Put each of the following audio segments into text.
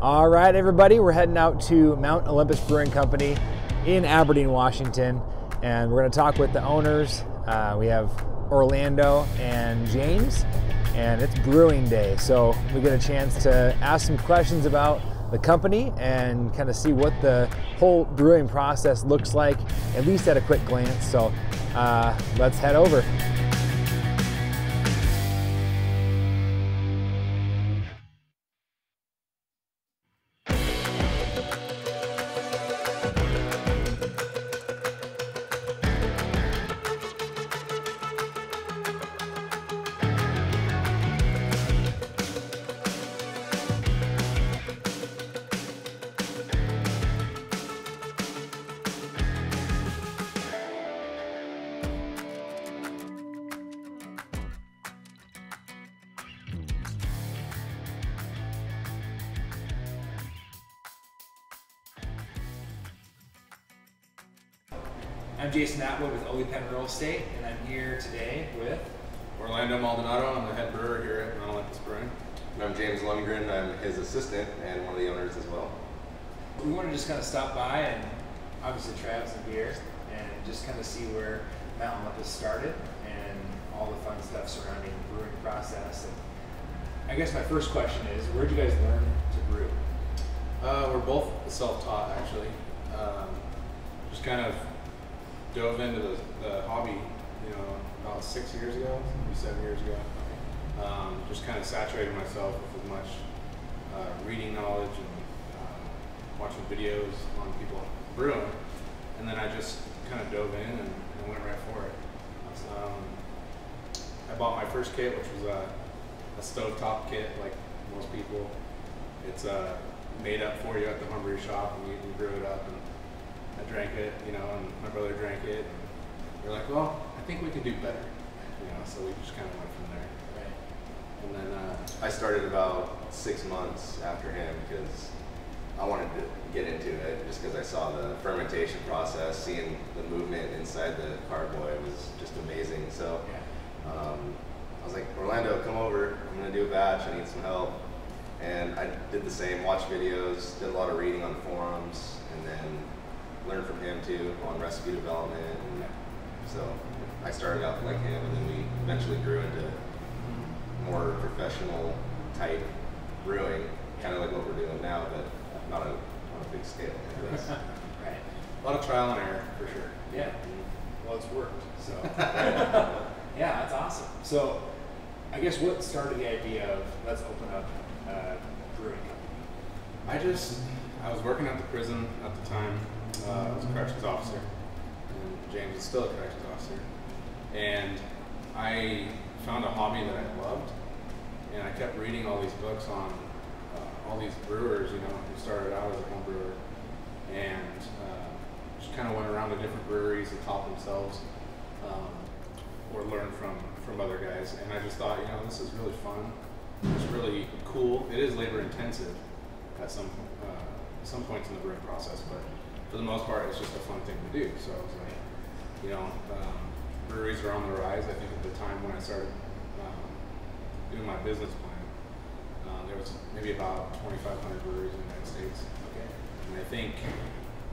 All right, everybody, we're heading out to Mount Olympus Brewing Company in Aberdeen, Washington, and we're going to talk with the owners. We have Orlando and James, and it's brewing day, so we get a chance to ask some questions about the company and kind of see what the whole brewing process looks like, at least at a quick glance. So let's head over. I'm Jason Atwood with Olympus Real Estate, and I'm here today with Orlando Maldonado. I'm the head brewer here at Mount Olympus Brewing. And I'm James Lundgren. I'm his assistant and one of the owners as well. We want to just kind of stop by and obviously try out some beer and just kind of see where Mount Olympus started and all the fun stuff surrounding the brewing process. And I guess my first question is, where did you guys learn to brew? We're both self-taught, actually. Just kind of dove into the hobby, about 6 years ago, maybe 7 years ago. Just kind of saturated myself with as much reading knowledge and watching videos on people brewing, and then I just kind of dove in and went right for it. I bought my first kit, which was a stovetop kit, like most people. It's made up for you at the homebrew shop, and you can brew it up. And I drank it, and my brother drank it. And we're like, well, I think we can do better, so we just kind of went from there. Right. And then I started about 6 months after him because I wanted to get into it just because I saw the fermentation process, seeing the movement inside the carboy was just amazing. So I was like, Orlando, come over, I'm going to do a batch, I need some help. And I did the same, watched videos, did a lot of reading on forums, and then learned from him too on recipe development. And so I started out like him, and then we eventually grew into more professional type brewing, kind of like what we're doing now, but not on a big scale. Right. A lot of trial and error, for sure. Yeah. Well, it's worked. So yeah, that's awesome. So I guess what started the idea of let's open up a brewing company? I was working at the prison at the time. I was a corrections officer, and James is still a corrections officer. And I found a hobby that I loved, and I kept reading all these books on all these brewers, who started out as a home brewer, and just kind of went around to different breweries and taught themselves, or learned from other guys. And I just thought, this is really fun. It's really cool. It is labor intensive at some points in the brewing process, but for the most part, it's just a fun thing to do. So I was like, breweries are on the rise. I think at the time when I started doing my business plan, there was maybe about 2,500 breweries in the United States. Okay. And I think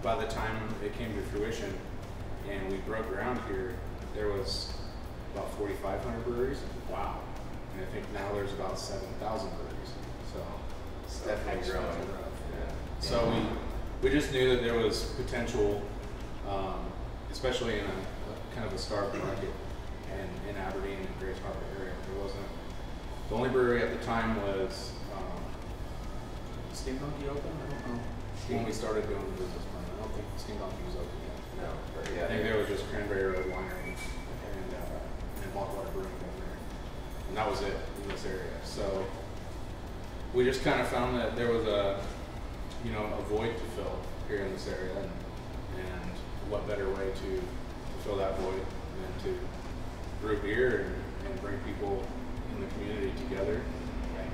by the time it came to fruition and we broke ground here, there was about 4,500 breweries. Wow. And I think now there's about 7,000 breweries. So It's definitely growing. Yeah. So we just knew that there was potential, especially in a kind of a starved market and in Aberdeen and Grace Harbor area. There wasn't. The only brewery at the time was Steam Donkey open? I don't know. When we started doing the business plan, I don't think Steam Donkey was open yet. No, but yeah. I think there was just Cranberry Road Winery and Baltwater Brewing down there, and that was it in this area. So we just kind of found that there was a void to fill here in this area, and what better way to fill that void than to brew beer and bring people in the community together,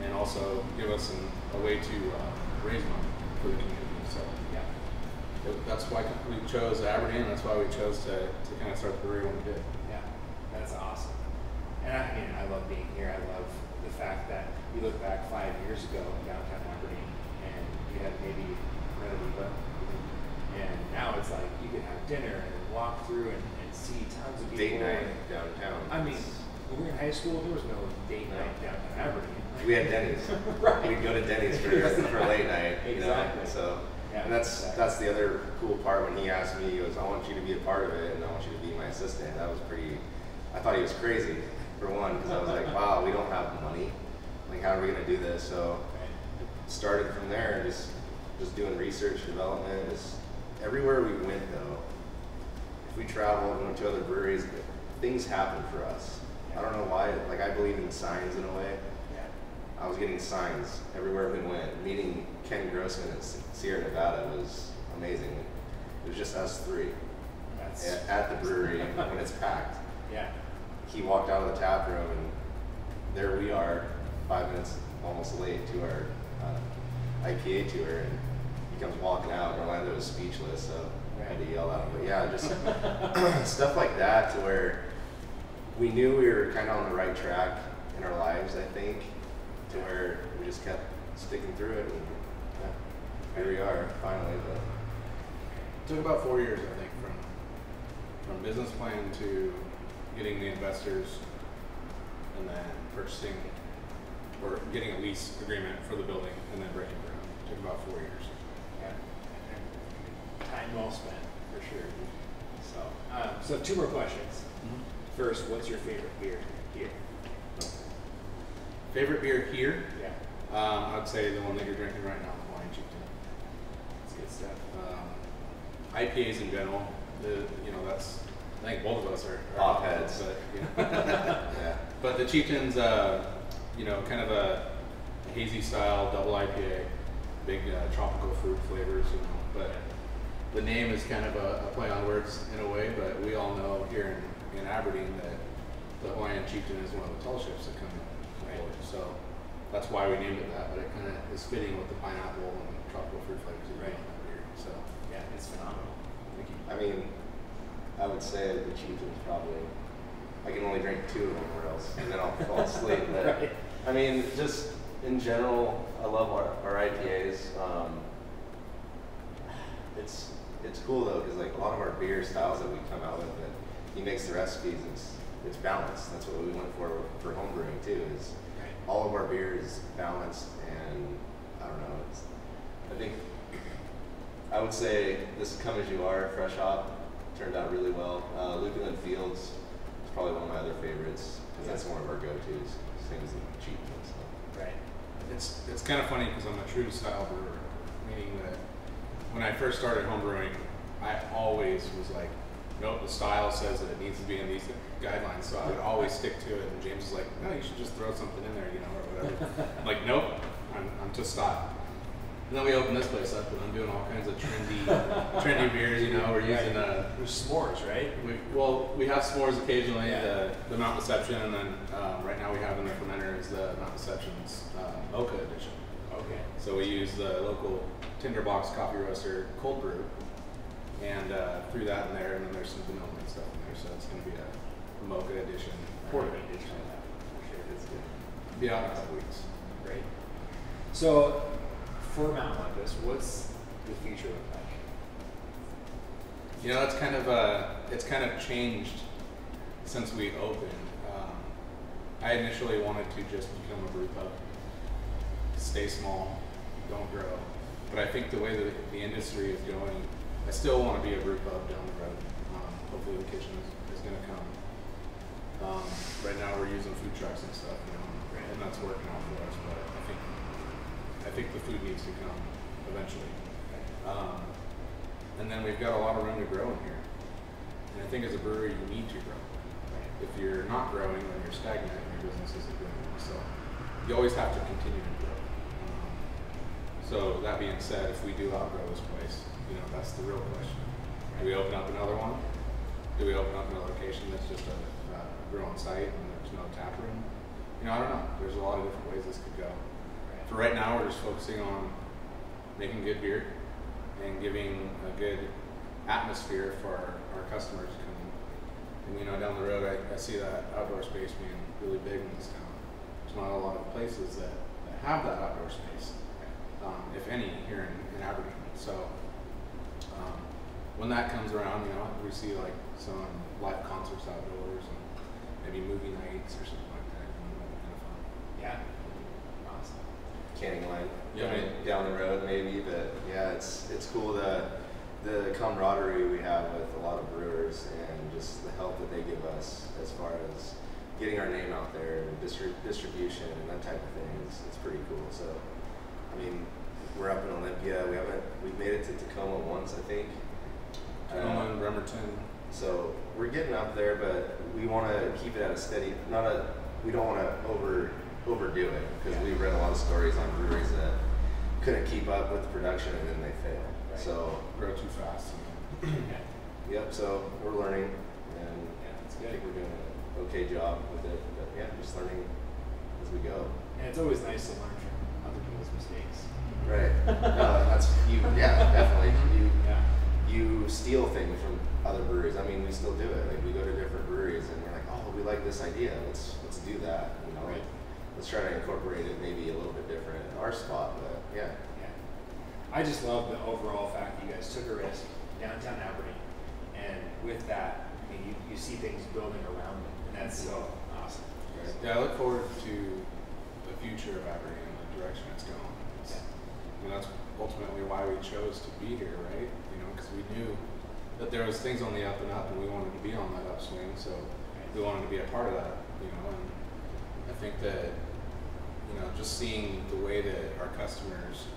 and also give us a way to raise money for the community. So yeah, that's why we chose Aberdeen. That's why we chose to kind of start the brewery when we did. Yeah, that's awesome. And I love being here. I love the fact that you look back 5 years ago in downtown Aberdeen, and And now it's like you can have dinner and walk through and see tons of people. Date night downtown. I mean, when we were in high school, there was no date night downtown Aberdeen. We had Denny's. Right. We'd go to Denny's for late night. Exactly. You know? So, Yeah, and that's the other cool part when he asked me. He goes, "I want you to be a part of it, and I want you to be my assistant." That was pretty. I thought he was crazy for one, because I was like, "Wow, we don't have money. Like, how are we gonna do this?" So, started from there, just doing research, development. Just everywhere we went, though, if we traveled, went to other breweries, things happened for us. I don't know why. Like, I believe in signs in a way. I was getting signs everywhere we went. Meeting Ken Grossman in Sierra Nevada was amazing. It was just us three at the brewery when it's packed. Yeah. He walked out of the tap room, and there we are, 5 minutes almost late to our IPA tour, and he comes walking out. Orlando was speechless, so I had to yell at him. But yeah, just stuff like that, to where we knew we were kind of on the right track in our lives, I think, to where we just kept sticking through it, and here we are finally. But It took about 4 years, I think, from business plan to getting the investors, and then purchasing or getting a lease agreement for the building, and then breaking ground. It took about 4 years. Yeah. Time well spent, for sure. So 2 more questions. First, what's your favorite beer here? Favorite beer here? Yeah. I would say the one that you're drinking right now, the Hawaiian Chieftain. That's good stuff. IPAs in general, that's, I think both of us are Hot heads. But, yeah. But the Chieftain's, kind of a hazy style double IPA, big tropical fruit flavors, but the name is kind of a play on words in a way, but we all know here in Aberdeen that the Hawaiian Chieftain is one of the tall ships that come forward. So that's why we named it that, but it kind of is fitting with the pineapple and tropical fruit flavors that we have in beer. So yeah, it's phenomenal. Thank you. I mean, I would say the Chieftain's probably, I can only drink 2 of them or else, and then I'll fall asleep. But Right. I mean, just in general, I love our IPAs. It's cool though, because like a lot of our beer styles that we come out with, that he makes the recipes, it's balanced. That's what we went for home brewing too. Is all of our beer is balanced, and I don't know. I think I would say this Come As You Are fresh hop turned out really well. Lupulin Fields is probably one of my other favorites, because that's one of our go-tos. Same as the Chieftain. So. Right. it's kind of funny because I'm a true style brewer, meaning that when I first started home brewing, I always was like, nope, the style says that it needs to be in these guidelines, so I would always stick to it. And James was like, no, you should just throw something in there, or whatever. I'm like, nope, I'm to style. And then we opened this place up, and I'm doing all kinds of trendy beers. We're using there's s'mores, right? we have s'mores occasionally. Yeah. The Mount Deception, and then right now we have in the fermenter is the Mount Deception's Mocha edition. Okay. So we use the local Tinderbox coffee roaster cold brew, and threw that in there, and then there's some vanilla and stuff in there. So it's going to be a Mocha edition, Porter edition. For sure, that's good. Be out in a couple weeks. Great. So, for Mount Olympus, what's the future look like? It's kind of changed since we opened. I initially wanted to just become a brew pub, stay small, don't grow. But I think the way that the industry is going, I still want to be a brew pub down the road. Hopefully the kitchen is going to come. Right now we're using food trucks and stuff, and that's working out for us. But I think the food needs to come eventually. And then we've got a lot of room to grow in here. And I think as a brewery, you need to grow. If you're not growing, then you're stagnant and your business isn't growing. So you always have to continue to grow. So that being said, if we do outgrow this place, that's the real question. Do we open up another one? Do we open up another location that's just a grow on site and there's no tap room? I don't know. There's a lot of different ways this could go. For right now, we're just focusing on making good beer and giving a good atmosphere for our customers to come in. And down the road, I see that outdoor space being really big in this town. There's not a lot of places that have that outdoor space, if any, here in Aberdeen. So when that comes around, you know, we see like some live concerts outdoors and maybe movie nights or something like that. You know, that'd be kind of fun. Yeah. Awesome. Canning line, Yeah. down the road maybe, but yeah, it's cool the camaraderie we have with a lot of brewers and just the help that they give us as far as getting our name out there and distribution and that type of thing. It's pretty cool. So, I mean, we're up in Olympia. We've made it to Tacoma once, I think. Tacoma and Bremerton. So we're getting up there, but we want to keep it at a steady. We don't want to overdo it because we've read a lot of stories on breweries that couldn't keep up with the production and then they fail. Right. So Grow too fast. yep. So we're learning, and That's I good. think we're doing an okay job with it. But yeah, just learning as we go. And it's always nice to learn from other people's mistakes. Right. No, that's you. Yeah, definitely. Yeah. You steal things from other breweries. I mean, we still do it. Like we go to different breweries and we're like, oh, we like this idea. Let's do that. You know, Right. let's try to incorporate it maybe a little bit different in our spot. But yeah. Yeah. I just love the overall fact that you guys took a risk downtown Aberdeen, and with that, I mean, you see things building around it, and that's so awesome. Right. Yeah, I look forward to the future of Aberdeen and the direction it's going. I mean, that's ultimately why we chose to be here, right? You know, because we knew that there was things on the up and up, and we wanted to be on that upswing, so we wanted to be a part of that, you know. And I think that, you know, just seeing the way that our customers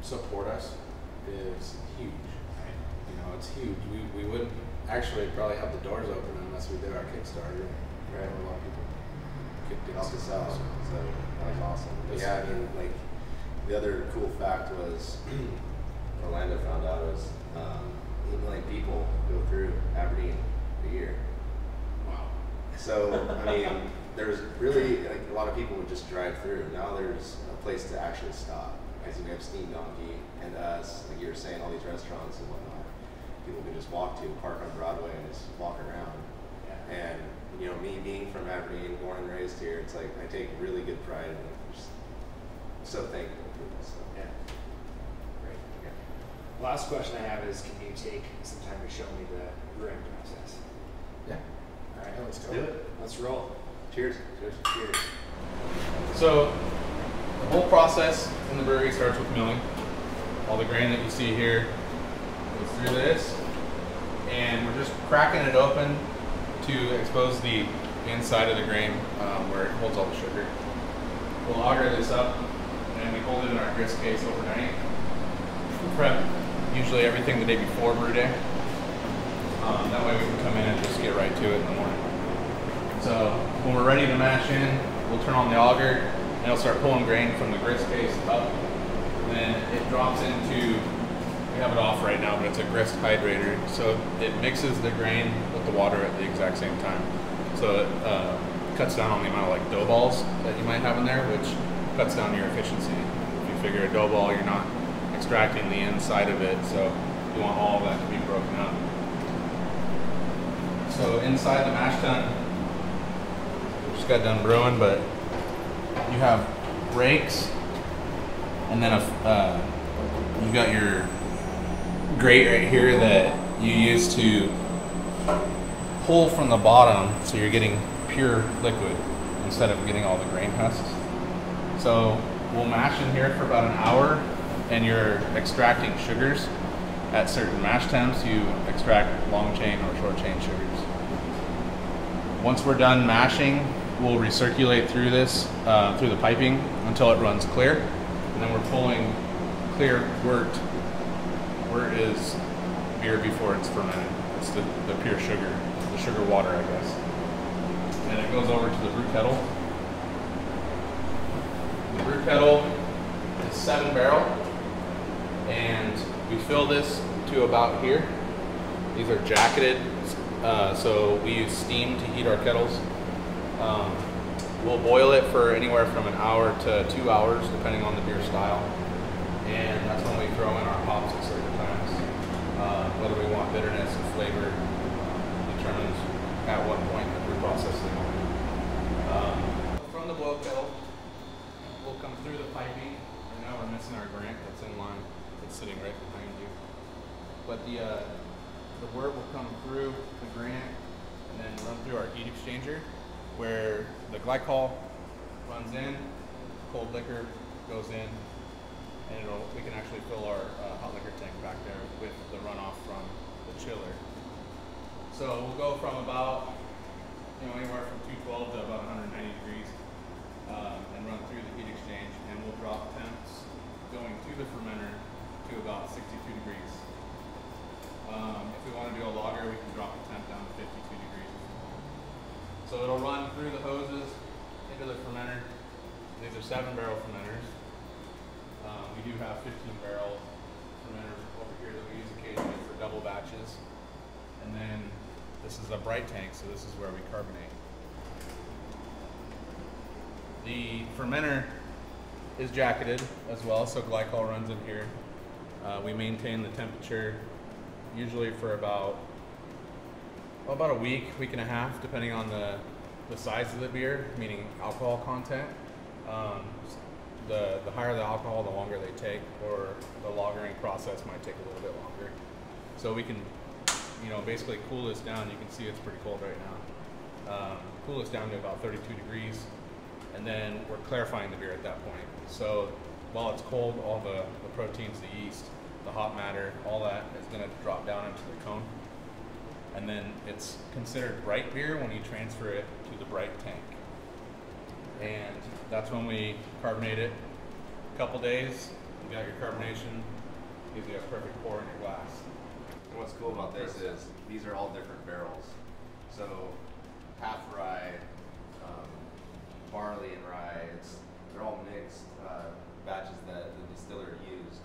support us is huge. You know, it's huge. We wouldn't actually probably have the doors open unless we did our Kickstarter. Right. A lot of people kicked Helped us in. out. So that was awesome. Yes. Yeah, I mean, like the other cool fact was Orlando found out was 8 million people go through Aberdeen a year. Wow. So I mean, there's really like a lot of people would just drive through. Now there's a place to actually stop because we have Steam Donkey and us, like you were saying, all these restaurants and whatnot. People can just walk to, park on Broadway, and just walk around. Yeah. And you know, me being from Aberdeen, born and raised here, it's like I take really good pride in it. Just so thankful for this. So. Yeah. Great. Last question I have is, can you take some time to show me the brewing process? Yeah. All right, Let's Do it. let's roll. Cheers. Cheers. So the whole process in the brewery starts with milling. All the grain that you see here goes through this, and we're just cracking it open to expose the inside of the grain where it holds all the sugar. We'll auger this up, and we hold it in our grist case overnight. We prep usually everything the day before brew day. That way we can come in and just get right to it in the morning. So when we're ready to mash in, we'll turn on the auger, and it'll start pulling grain from the grist case up. And then it drops into, we have it off right now, but it's a grist hydrator. So it mixes the grain with the water at the exact same time. So it cuts down on the amount of like dough balls that you might have in there, which cuts down your efficiency. If you figure a dough ball, you're not extracting the inside of it, so you want all of that to be broken up. So inside the mash tun, we just got done brewing, but you have rakes, and then you've got your grate right here that you use to pull from the bottom, so you're getting pure liquid instead of getting all the grain husks. So we'll mash in here for about an hour, and you're extracting sugars. At certain mash temps, you extract long chain or short chain sugars. Once we're done mashing, we'll recirculate through this, through the piping until it runs clear. And then we're pulling clear wort. Wort is beer before it's fermented. It's the pure sugar, the sugar water, I guess. And it goes over to the brew kettle. The brew kettle is 7 barrel, and we fill this to about here. These are jacketed, so we use steam to heat our kettles. We'll boil it for anywhere from an hour to 2 hours, depending on the beer style. And that's when we throw in our hops at certain times. Whether we want bitterness and flavor determines at what point in the brew process they want it. From the boil kettle, we'll come through the piping. And now we're missing our grant that's in line. It's sitting right behind you. but the wort will come through the granite and then run through our heat exchanger, where the glycol runs in, cold liquor goes in, and we can actually fill our hot liquor tank back there with the runoff from the chiller. So we'll go from about, anywhere from 212 to about 190 degrees, and run through the heat exchange, and we'll drop temps going to the fermenter to about 62 degrees. If we want to do a lager, we can drop the temp down to 52 degrees. So it'll run through the hoses into the fermenter. These are 7-barrel fermenters. We do have 15-barrel fermenters over here that we use occasionally for double batches. And then this is a bright tank, so this is where we carbonate. The fermenter is jacketed as well, so glycol runs in here. We maintain the temperature usually for about a week and a half, depending on the size of the beer, meaning alcohol content. The higher the alcohol, the longer they take, or the lagering process might take a little bit longer. So we can, basically cool this down. You can see it's pretty cold right now. Cool this down to about 32 degrees, and then we're clarifying the beer at that point. So while it's cold, all the proteins, the yeast, the hop matter, all that is going to drop down into the cone. And then it's considered bright beer when you transfer it to the bright tank. And that's when we carbonate it. A couple days, you got your carbonation, gives you a perfect pour in your glass. And what's cool about this is these are all different barrels. So half rye, barley and rye, they're all mixed batches that the distiller used.